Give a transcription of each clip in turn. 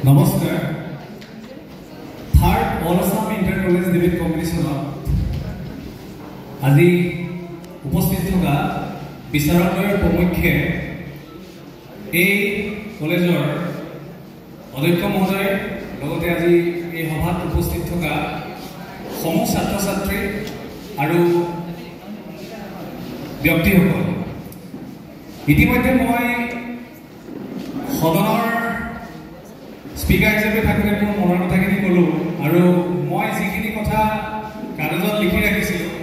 নমস্কাৰ third all Assam inter college debate কম্পিটিশ্যনত আজি উপস্থিত থকা বিচাৰকদ্বয়ৰ প্ৰমুখ্যে এই কলেজৰ অধ্যক্ষ মহোদয় লগতে আজি এই সভাত উপস্থিত থকা সমূহ ছাত্ৰ ছাত্ৰী আৰু ব্যক্তিসকল ইতিমধ্যে মই সদনৰ স্পিকাৰ হিচাপে থাকোঁতে মোৰ মনৰ কথাখিনি ক'লোঁ আৰু মই যিখিনি কথা কাগজত লিখি ৰাখিছিলোঁ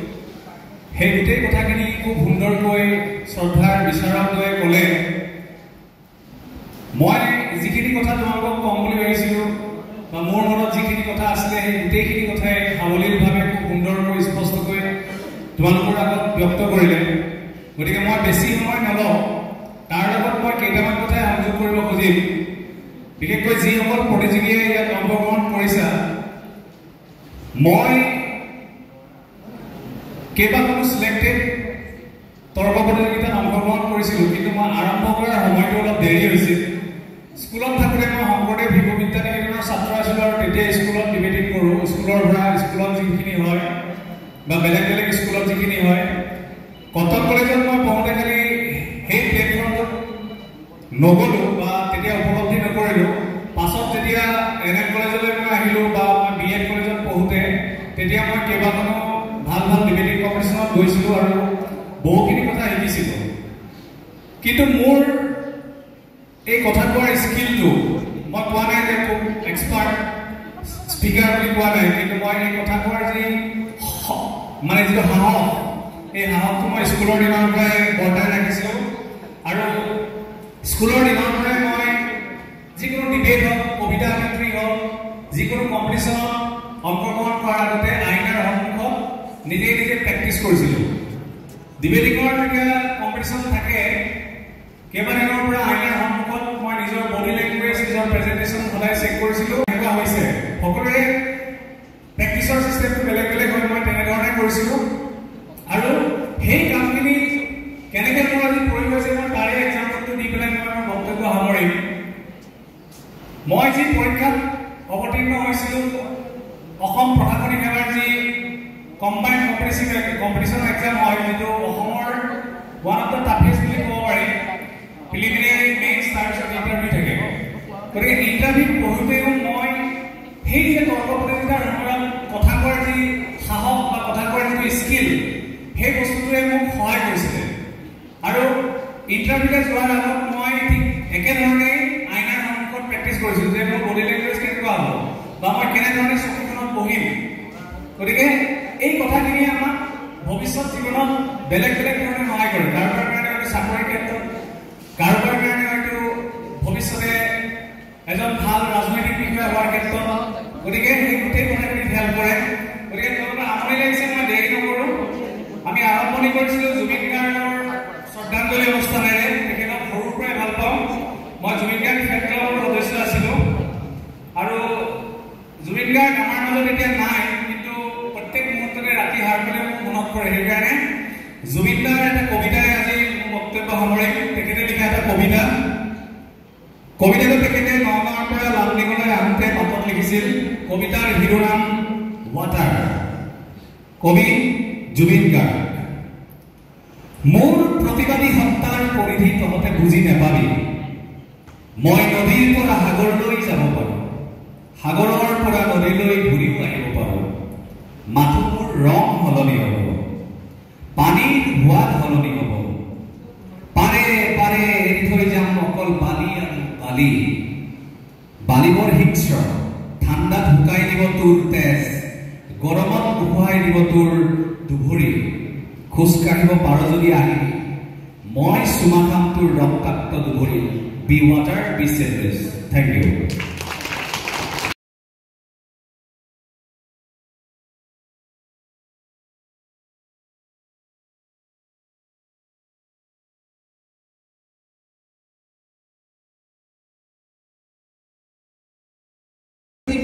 সেই গোটেই কথাখিনি খুব সুন্দৰকৈ শ্ৰদ্ধাৰ বিচাৰকদ্বয়ে ক'লে। মই যিখিনি কথা তোমালোকক ক'ম বুলি ভাবিছিলোঁ বা মোৰ মনত যিখিনি কথা আছিলে সেই গোটেইখিনি কথাই সাৱলীলভাৱে খুব সুন্দৰকৈ স্পষ্টকৈ তোমালোকৰ আগত ব্যক্ত কৰিলে। গতিকে মই বেছি সময় নলওঁ, তাৰ লগত মই কেইটামান কথাই সংযোগ কৰিব খুজিম। বিশেষকৈ যিসকল প্ৰতিযোগীয়ে ইয়াত অংশগ্ৰহণ কৰিছা, মই কেইবাখনো চিলেক্টেড তৰ্ক প্ৰতিযোগিতাত অংশগ্ৰহণ কৰিছিলোঁ, কিন্তু মই আৰম্ভ কৰাৰ সময়টো অলপ দেৰি হৈছিল। স্কুলত থাকোঁতে মই শংকৰদেৱ শিশু বিদ্যানিকেতনৰ ছাত্ৰ আছিলোঁ আৰু তেতিয়া স্কুলত ডিবেটিং কৰোঁ। স্কুলৰ পৰা স্কুলত যিখিনি হয় বা বেলেগ বেলেগ স্কুলত যিখিনি হয়, কটন কলেজত মই পঢ়োঁতে খালি সেই প্লেটফৰ্মত নগ'লোঁ বা তেতিয়া উপলব্ধি নকৰিলোঁ। পাছত যেতিয়া NM কলেজলৈ মই আহিলোঁ বা মই BEd কলেজত পঢ়োঁতে তেতিয়া মই কেইবাখনো ভাল ভাল ডিবেটিং কম্পিটিশ্যনত গৈছিলোঁ আৰু বহুখিনি কথা শিকিছিলোঁ। কিন্তু মোৰ এই কথা কোৱাৰ স্কিলটো মই কোৱা নাই যে খুব এক্সপাৰ্ট স্পীকাৰ বুলি কোৱা নাই, কিন্তু মই এই কথা কোৱাৰ যি মানে যিটো সাহস, এই সাহসটো মই স্কুলৰ দিনৰ পৰাই বৰ্তাই ৰাখিছিলোঁ। আৰু স্কুলৰ দিনৰ পৰাই মই যিকোনো ডিবেট হওক, কবিতা আবৃত্তি হওক, যিকোনো কম্পিটিশ্যনত অংশগ্ৰহণ কৰাৰ আগতে আইনাৰ সন্মুখত নিজে নিজে প্ৰেক্টিচ কৰিছিলোঁ। ডিবেটিঙৰ যেতিয়া কম্পিটিশ্যন থাকে, কেইবাদিনৰ পৰা আইনাৰ সন্মুখত মই নিজৰ বডি লেংগুৱেজ, নিজৰ প্ৰেজেণ্টেশ্যন সদায় চেক কৰিছিলোঁ। এনেকুৱা হৈছে সকলোৰে প্ৰেক্টিচৰ চিষ্টেমটো বেলেগ বেলেগ হয়, মই তেনেধৰণে কৰিছিলোঁ। আৰু সেই কামখিনি কেনেকৈ মোৰ আজি প্ৰয়োগ হৈছে মই তাৰে এক্সাম্পলটো দি পেলাই মই মোৰ বক্তব্য সামৰিম। মই যি পৰীক্ষাত অৱতীৰ্ণ হৈছিলোঁ, অসম প্ৰশাসনিক সেৱাৰ যি কম্বাইন কম্পিটিশ্যন এক্সাম হয়, যিটো অসমৰ ওৱান অফ দ্য টাফেষ্ট বুলি ক'ব পাৰি। প্ৰিলিমিনাৰী, মেইনছ, তাৰপিছত ইণ্টাৰভিউ থাকে। গতিকে ইণ্টাৰভিউত পঢ়োঁতেও মই সেই যে তৰ্ক প্ৰতিযোগিতাৰ সময়ত কথা কোৱাৰ যি সাহস বা কথা কোৱাৰ যিটো স্কিল, সেই বস্তুটোৱে মোক সহায় কৰিছিলে। আৰু ইণ্টাৰভিউলৈ যোৱাৰ আগত মই ঠিক একেধৰণে আইনাৰ সন্মুখত প্ৰেক্টিচ কৰিছিলোঁ যে মোৰ বডি লেংগুৱেজ কেনেকুৱা হ'ব বা মই কেনেধৰণে চকীখনত বহিম। গতিকে এই কথাখিনিয়ে আমাক ভৱিষ্যত জীৱনত বেলেগ বেলেগ ধৰণে সহায় কৰে। কাৰোবাৰ কাৰণে হয়তো চাকৰিৰ ক্ষেত্ৰত, কাৰোবাৰ কাৰণে হয়তো ভৱিষ্যতে এজন ভাল ৰাজনৈতিক বিষয়া হোৱাৰ ক্ষেত্ৰত। গতিকে সেই গোটেই কথাখিনি হেল্প কৰে। গতিকে তেওঁলোকে আমনি লাগিছে, মই দেৰি নকৰোঁ। আমি আৰম্ভণি কৰিছিলোঁ জুবিন গাৰ্গৰ শ্ৰদ্ধাঞ্জলি অনুষ্ঠানেৰে। তেখেতক সৰুৰ পৰাই ভাল পাওঁ। মই জুবিন গাৰ্গ ফেন ক্লাবৰ সদস্য আছিলোঁ আৰু জুবিন গাৰ্গ আমাৰ মাজত এতিয়া নাই, কিন্তু প্ৰত্যেক মুহূৰ্ততে ৰাতি সাৰ পালে মোক মনত পৰে। সেইকাৰণে জুবিন দাৰ এটা কবিতাৰে আজি মোৰ বক্তব্য সামৰিম। তেখেতে লিখা এটা কবিতাটো তেখেতে নগাঁৱৰ পৰা লামডিঙলৈ আহোঁতে পাতত লিখিছিল। কবিতাৰ শিৰোনাম ৱাটাৰ। কবি জুবিন গাৰ্গ। মোৰ প্ৰতিবাদী সত্তাৰ পৰিধি তহঁতে বুজি নাপাবি। মই নদীৰ পৰা সাগৰলৈ যাব পাৰোঁ, সাগৰৰ পৰা নদীলৈ ঘূৰিও আহিব পাৰোঁ। মাথো মোৰ ৰং সলনি হ'ব, পানীৰ সোৱাদ সলনি হ'ব। পাৰে পাৰে এৰি থৈ যাম অকল বালি আৰু বালি। বালিবৰ হিংস্ৰ, ঠাণ্ডাত শুকাই দিব তোৰ তেজ, গৰমত উখুৱাই দিব তোৰ দুভৰি। খোজকাঢ়িব পাৰ যদি আহিবি, মই চুমা খাম তোৰ ৰক্তাক্ত দুভৰি। Be water, be selfish. Thank you.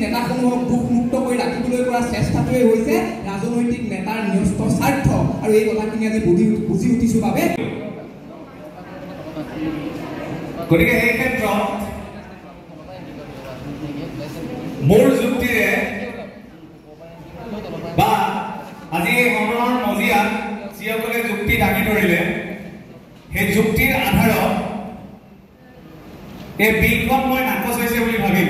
নেতাসমূহক দুখমুক্ত কৰি ৰাখিবলৈ কৰা চেষ্টাটোৱে হৈছে ৰাজনৈতিক নেতাৰ ন্যস্ত স্বাৰ্থ। আৰু এই কথাখিনি আজি বুজি উঠিছোঁ বাবে গতিকে সেই ক্ষেত্ৰত মোৰ যুক্তিৰে বা আজি এই সন্মানৰ মজিয়াত যিসকলে যুক্তি দাঙি ধৰিলে সেই যুক্তিৰ আধাৰত এই বিলখন মই নাকচ হৈছে বুলি ভাবিম।